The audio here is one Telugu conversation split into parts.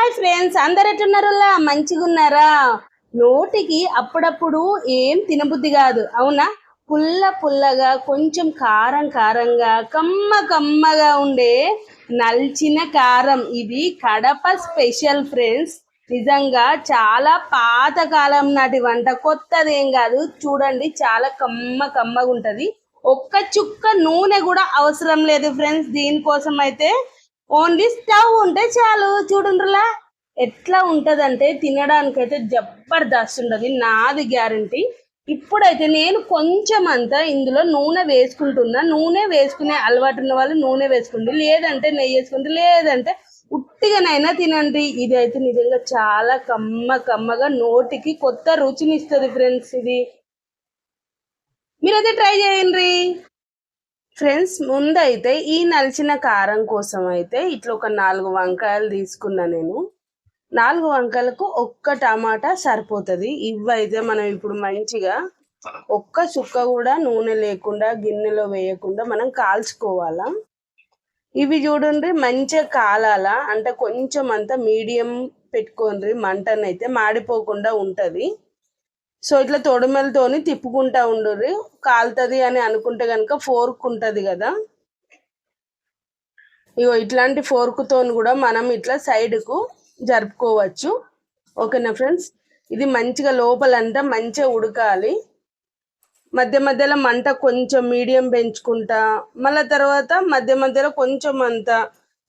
హాయ్ ఫ్రెండ్స్, అందరు ఎట్లున్నారులా? మంచిగా ఉన్నారా? నోటికి అప్పుడప్పుడు ఏం తినబుద్ధి కాదు, అవునా? పుల్ల పుల్లగా, కొంచెం కారం కారంగా, కమ్మ కమ్మగా ఉండే నల్చిన కారం ఇది కడప స్పెషల్ ఫ్రెండ్స్. నిజంగా చాలా పాత కాలం నాటి వంట, కొత్తదేం కాదు. చూడండి, చాలా కమ్మ కమ్మగా ఉంటది. ఒక్క చుక్క నూనె కూడా అవసరం లేదు ఫ్రెండ్స్. దీనికోసం అయితే ఓన్లీ స్టవ్ ఉంటే చాలు. చూడండిలా ఎట్లా ఉంటదంటే తినడానికైతే జబర్దస్త్ ఉండదు, నాది గ్యారంటీ. ఇప్పుడైతే నేను కొంచెం అంతా ఇందులో నూనె వేసుకుంటున్నా. నూనె వేసుకునే అలవాటు ఉన్న వాళ్ళు నూనె వేసుకోండి, లేదంటే నెయ్యి వేసుకోండి, లేదంటే ఉట్టిగానైనా తినండి. ఇది అయితే నిజంగా చాలా కమ్మ కమ్మగా నోటికి కొత్త రుచిని ఇస్తుంది ఫ్రెండ్స్. ఇది మీరైతే ట్రై చేయండి ఫ్రెండ్స్. ముందైతే ఈ నలిచిన కారం కోసం అయితే ఇట్లా ఒక 4 వంకాయలు తీసుకున్నా నేను. 4 వంకాయలకు ఒక్క టమాటా సరిపోతుంది. ఇవైతే మనం ఇప్పుడు మంచిగా ఒక్క చుక్క కూడా నూనె లేకుండా గిన్నెలో వేయకుండా మనం కాల్చుకోవాలా. ఇవి చూడండి, మంచిగా కాలాలా, అంటే కొంచెం అంతా మీడియం పెట్టుకోండి, మంటనైతే మాడిపోకుండా ఉంటుంది. సో ఇట్లా తొడిమలతోని తిప్పుకుంటా ఉండుర్రి. కాలుతుంది అని అనుకుంటే కనుక ఫోర్క్ ఉంటుంది కదా, ఇగో ఇట్లాంటి ఫోర్క్తోని కూడా మనం ఇట్లా సైడ్కు జరుపుకోవచ్చు. ఓకేనా ఫ్రెండ్స్? ఇది మంచిగా లోపలంతా మంచిగా ఉడకాలి. మధ్య మధ్యలో మంట కొంచెం మీడియం పెంచుకుంటా, మళ్ళీ తర్వాత మధ్య మధ్యలో కొంచెం అంతా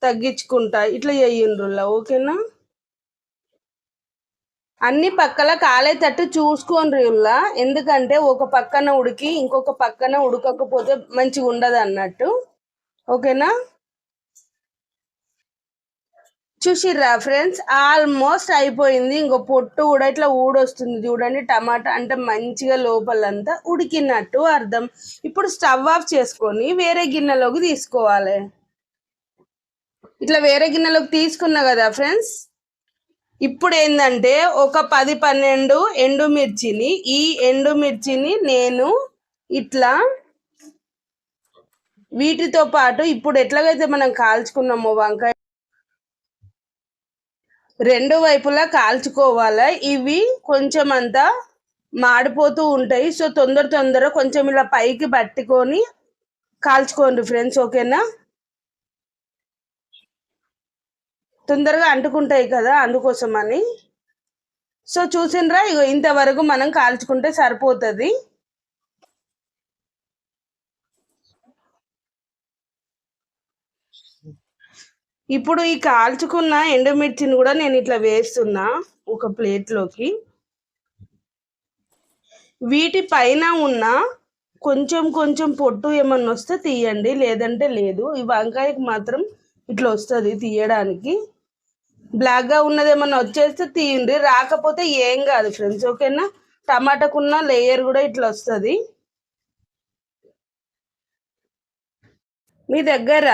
తగ్గించుకుంటా ఇట్లా చేయండ్రులా. ఓకేనా? అన్ని పక్కల కాలేటట్టు చూసుకోండి ఇలా, ఎందుకంటే ఒక పక్కన ఉడికి ఇంకొక పక్కన ఉడకకపోతే మంచిగా ఉండదు అన్నట్టు. ఓకేనా? చూసిర్రా ఫ్రెండ్స్, ఆల్మోస్ట్ అయిపోయింది. ఇంకో పొట్టు కూడా ఇట్లా ఊడొస్తుంది చూడండి. టమాటా అంటే మంచిగా లోపలంతా ఉడికినట్టు అర్థం. ఇప్పుడు స్టవ్ ఆఫ్ చేసుకొని వేరే గిన్నెలోకి తీసుకోవాలి. ఇట్లా వేరే గిన్నెలోకి తీసుకున్నా కదా ఫ్రెండ్స్. ఇప్పుడు ఏంటంటే ఒక 10-12 ఎండుమిర్చిని, ఈ ఎండుమిర్చిని నేను ఇట్లా వీటితో పాటు ఇప్పుడు ఎట్లాగైతే మనం కాల్చుకున్నామో వంకాయ, రెండు వైపులా కాల్చుకోవాలా. ఇవి కొంచెం అంతా మాడిపోతూ ఉంటాయి. సో తొందర కొంచెం ఇలా పైకి పట్టుకొని కాల్చుకోండి ఫ్రెండ్స్. ఓకేనా? తొందరగా అంటుకుంటాయి కదా, అందుకోసమని. సో చూసిండ్రా, ఇగో ఇంతవరకు మనం కాల్చుకుంటే సరిపోతుంది. ఇప్పుడు ఈ కాల్చుకున్న ఎండుమిర్చిని కూడా నేను ఇట్లా వేస్తున్నా ఒక ప్లేట్లోకి. వీటి పైన ఉన్న కొంచెం కొంచెం పొట్టు ఏమన్నా వస్తే తీయండి, లేదంటే లేదు. ఈ వంకాయకి మాత్రం ఇట్లా వస్తుంది తీయడానికి. బ్లాక్గా ఉన్నది ఏమన్నా వచ్చేస్తే తీయండి, రాకపోతే ఏం కాదు ఫ్రెండ్స్. ఓకేనా? టమాటాకున్న లేయర్ కూడా ఇట్లా వస్తుంది. మీ దగ్గర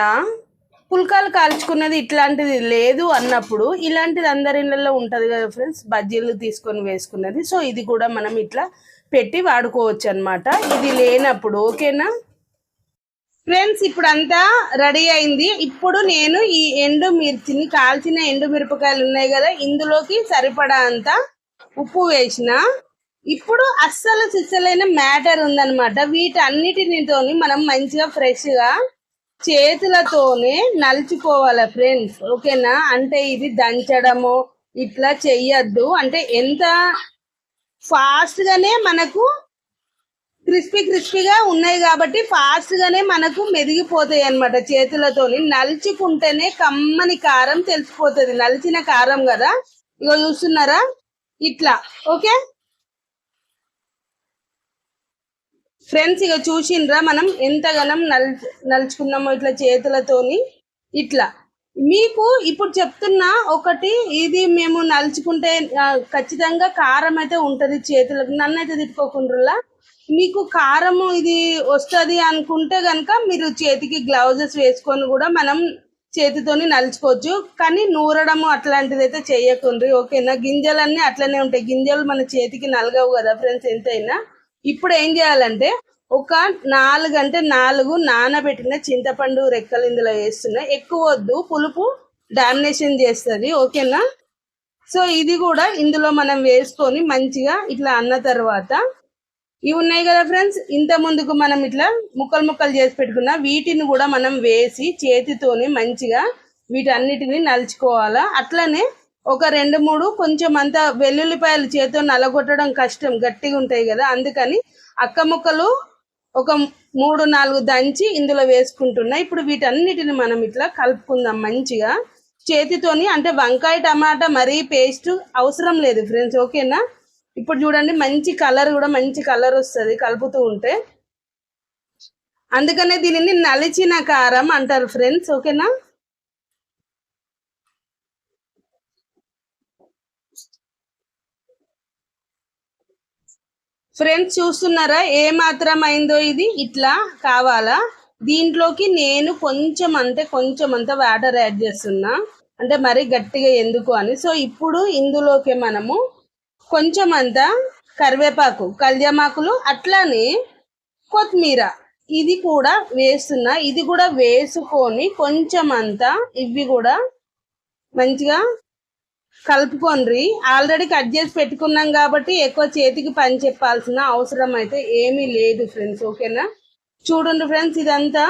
పుల్కాలు కాల్చుకున్నది ఇట్లాంటిది లేదు అన్నప్పుడు ఇలాంటిది అందరి ఇళ్ళల్లో ఉంటుంది కదా ఫ్రెండ్స్, బజ్జీలు తీసుకొని వేసుకున్నది. సో ఇది కూడా మనం ఇట్లా పెట్టి వాడుకోవచ్చు అనమాట, ఇది లేనప్పుడు. ఓకేనా ఫ్రెండ్స్? ఇప్పుడు అంతా రెడీ అయింది. ఇప్పుడు నేను ఈ ఎండుమిర్చిని, కాల్చిన ఎండుమిరపకాయలు ఉన్నాయి కదా, ఇందులోకి సరిపడా అంత ఉప్పు వేసిన. ఇప్పుడు అస్సలు సిస్సలైన మ్యాటర్ ఉందన్నమాట. వీటన్నిటితోని మనం మంచిగా ఫ్రెష్గా చేతులతోనే నలుచుకోవాలి ఫ్రెండ్స్. ఓకేనా? అంటే ఇది దంచడము ఇట్లా చెయ్యొద్దు. అంటే ఎంత ఫాస్ట్గానే మనకు క్రిస్పీగా ఉన్నాయి కాబట్టి ఫాస్ట్గానే మనకు మెదిగిపోతాయి అనమాట. చేతులతోని నలుచుకుంటేనే కమ్మని కారం తెలిసిపోతుంది, నలిచిన కారం కదా. ఇగో చూస్తున్నారా ఇట్లా. ఓకే ఫ్రెండ్స్, ఇక చూసిండ్రా మనం ఎంతగానం నలుచుకున్నామో ఇట్లా చేతులతోని. ఇట్లా మీకు ఇప్పుడు చెప్తున్నా ఒకటి, ఇది మేము నలుచుకుంటే ఖచ్చితంగా కారం అయితే ఉంటుంది చేతులకు. నన్నైతే తిట్టుకోకుండా, మీకు కారము ఇది వస్తుంది అనుకుంటే కనుక మీరు చేతికి గ్లౌజెస్ వేసుకొని కూడా మనం చేతితోని నలుచుకోవచ్చు. కానీ నూరడము అట్లాంటిది అయితే చేయకుండ్రి. ఓకేనా? గింజలన్నీ అట్లనే ఉంటాయి, గింజలు మన చేతికి నలగవు కదా ఫ్రెండ్స్ ఎంతైనా. ఇప్పుడు ఏం చేయాలంటే ఒక 4 నానబెట్టిన చింతపండు రెక్కలు ఇందులో వేస్తున్నాయి. ఎక్కువ వద్దు, పులుపు డామినేషన్ చేస్తుంది. ఓకేనా? సో ఇది కూడా ఇందులో మనం వేసుకొని మంచిగా ఇట్లా అన్న తర్వాత ఇవి ఉన్నాయి కదా ఫ్రెండ్స్, ఇంత ముందుకు మనం ఇట్లా ముక్కలు ముక్కలు చేసి పెట్టుకున్న వీటిని కూడా మనం వేసి చేతితోని మంచిగా వీటన్నిటిని నలుచుకోవాలా. అట్లనే ఒక 2-3 కొంచెం అంత వెల్లుల్లిపాయలు చేతితో నలగొట్టడం కష్టం, గట్టిగా ఉంటాయి కదా, అందుకని అక్క ముక్కలు ఒక 3-4 దంచి ఇందులో వేసుకుంటున్నా. ఇప్పుడు వీటన్నిటిని మనం ఇట్లా కలుపుకుందాం మంచిగా చేతితోని. అంటే వంకాయ టమాటా మరీ పేస్ట్ అవసరం లేదు ఫ్రెండ్స్, ఓకేనా. ఇప్పుడు చూడండి మంచి కలర్ కూడా మంచి కలర్ వస్తుంది కలుపుతూ ఉంటే, అందుకనే దీనిని నలిచిన కారం అంటారు ఫ్రెండ్స్, ఓకేనా. ఫ్రెండ్స్ చూస్తున్నారా ఏ మాత్రం అయిందో, ఇది ఇట్లా కావాలా. దీంట్లోకి నేను కొంచెం అంత వాటర్ యాడ్ చేస్తున్నా, అంటే మరీ గట్టిగా ఎందుకు అని. సో ఇప్పుడు ఇందులోకి మనము కొంచెం అంత కరివేపాకు, కళ్యామాకులు, అట్లానే కొత్తిమీర ఇది కూడా వేస్తున్నా. ఇది కూడా వేసుకొని కొంచెం అంతా ఇవి కూడా మంచిగా కలుపుకోండి. ఆల్రెడీ కట్ చేసి పెట్టుకున్నాం కాబట్టి ఎక్కువ చేతికి పని చెప్పాల్సిన అవసరం అయితే ఏమీ లేదు ఫ్రెండ్స్, ఓకేనా. చూడండి ఫ్రెండ్స్ ఇదంతా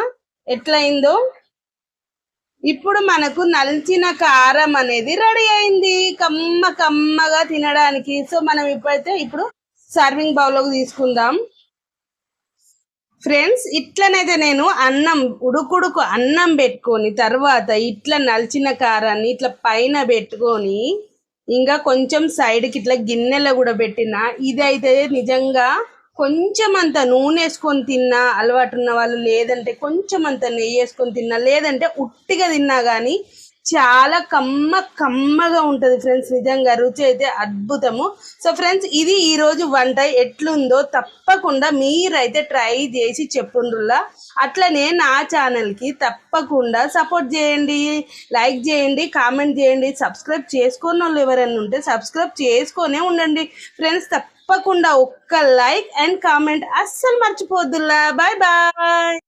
ఎట్లయిందో. ఇప్పుడు మనకు నలిచిన కారం అనేది రెడీ అయింది కమ్మగా తినడానికి. సో మనం ఇప్పుడు సర్వింగ్ బౌల్లోకి తీసుకుందాం ఫ్రెండ్స్. ఇట్లనైతే నేను ఉడుకుడుకు అన్నం పెట్టుకొని తర్వాత ఇట్లా నలిచిన కారాన్ని ఇట్లా పైన పెట్టుకొని ఇంకా కొంచెం సైడ్కి ఇట్లా గిన్నెలో కూడా పెట్టిన. ఇదైతే నిజంగా కొంచెం అంత నూనె వేసుకొని తిన్నా అలవాటు ఉన్న వాళ్ళు, లేదంటే కొంచెం అంత నెయ్యి వేసుకొని తిన్నా, లేదంటే ఉట్టిగా తిన్నా కానీ చాలా కమ్మగా ఉంటుంది ఫ్రెండ్స్. నిజంగా రుచి అయితే అద్భుతము. సో ఫ్రెండ్స్ ఇది ఈరోజు వంట ఎట్లుందో తప్పకుండా మీరైతే ట్రై చేసి చెప్పుండ్రులా. అట్లనే నా ఛానల్కి తప్పకుండా సపోర్ట్ చేయండి, లైక్ చేయండి, కామెంట్ చేయండి. సబ్స్క్రైబ్ చేసుకున్న వాళ్ళు ఎవరైనా ఉంటే సబ్స్క్రైబ్ చేసుకొనే ఉండండి ఫ్రెండ్స్. తప్పకుండా ఒక్క లైక్ అండ్ కామెంట్ అస్సలు మర్చిపోద్దులా. Bye bye.